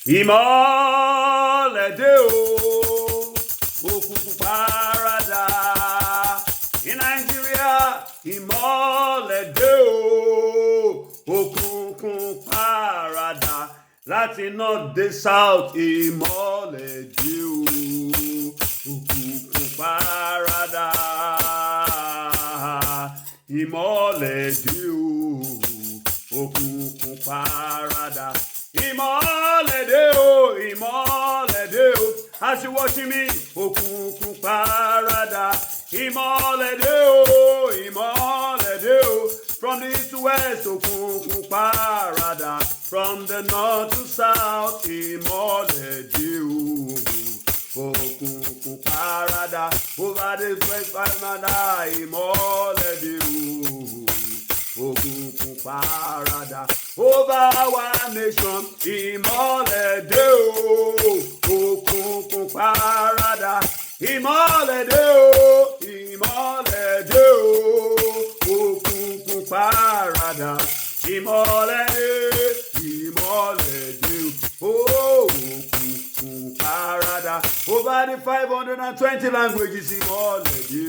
ìmọ́lẹ̀ dé o, òkùnkùn paradà. In Nigeria, ìmọ́lẹ̀ dé o, òkùnkùn paradà. Láti north dé south, ìmọ́lẹ̀ dé o, òkùnkùn paradà. Ìmọ́lẹ̀ dé o, òkùnkùn paradà. Ìmọ́lẹ̀ dé o, ìmọ́lẹ̀ dé o. As you watching me, òkùnkùn paradà. Ìmọ́lẹ̀ dé o, ìmọ́lẹ̀ dé o. From the east to west, òkùnkùn paradà. From the north to south, ìmọ́lẹ̀ dé o, òkùnkùn paradà. Over the west Canada, ìmọ́lẹ̀ dé o, òkùnkùn paradà. Over our nation, ìmọ́lẹ̀ dé o, òkùnkùn paradà. Ìmọ́lẹ̀ dé o, ìmọ́lẹ̀ dé o, òkùnkùn paradà. Ìmọ́lẹ̀ dé, ìmọ́lẹ̀ dé o, òkùnkùn paradà. Over the 520 languages, ìmọ́lẹ̀ dé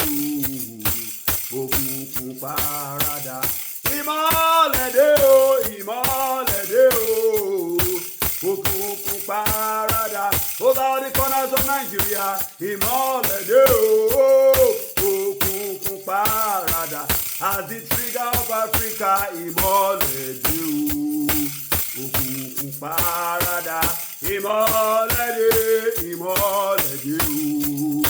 o, òkùnkùn paradà. Ìmọ́lẹ̀ dé o, ìmọ́lẹ̀ dé o, òkùnkùn paradà. Over all the corners of Nigeria, ìmọ́lẹ̀ dé o, òkùnkùn paradà. As the trigger of Africa, ìmọ́lẹ̀ dé o, òkùnkùn paradà. Ìmọ́lẹ̀ dé, ìmọ́lẹ̀ dé o,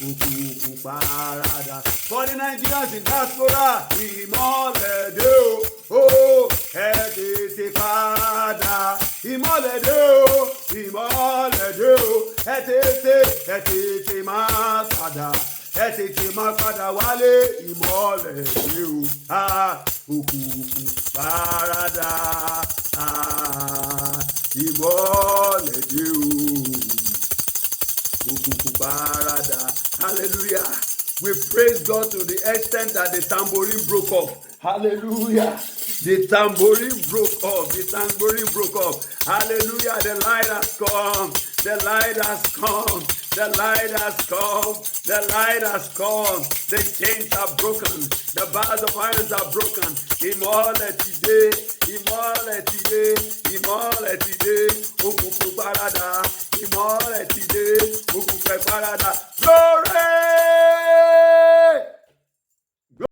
òkùnkùn paradà. For the Nigerians in diaspora, ìmọ́lẹ̀ dé o, ẹ tètè padà. Ìmọ́lẹ̀ dé o, ìmọ́lẹ̀ dé o, ẹ tètè máa padà. Ẹ tètè máa padà wálé, ìmọ́lẹ̀ dé o, òkùnkùn paradà. Ìmọ́lẹ̀ dé o, òkùnkùn paradà. Hallelujah. We praise God to the extent that the tambourine broke off. Hallelujah. The tambourine broke off. The tambourine broke off. Hallelujah. The light has come. The light has come. The light has come. The light has come. The chains are broken. The bars of iron are broken. Ìmọ́lẹ̀ ti dé. Ìmọ́lẹ̀ ti dé. Ìmọ́lẹ̀ ti dé. Òkùnkùn paradà. Ìmọ́lẹ̀ ti dé. Òkùnkùn paradà. Glory!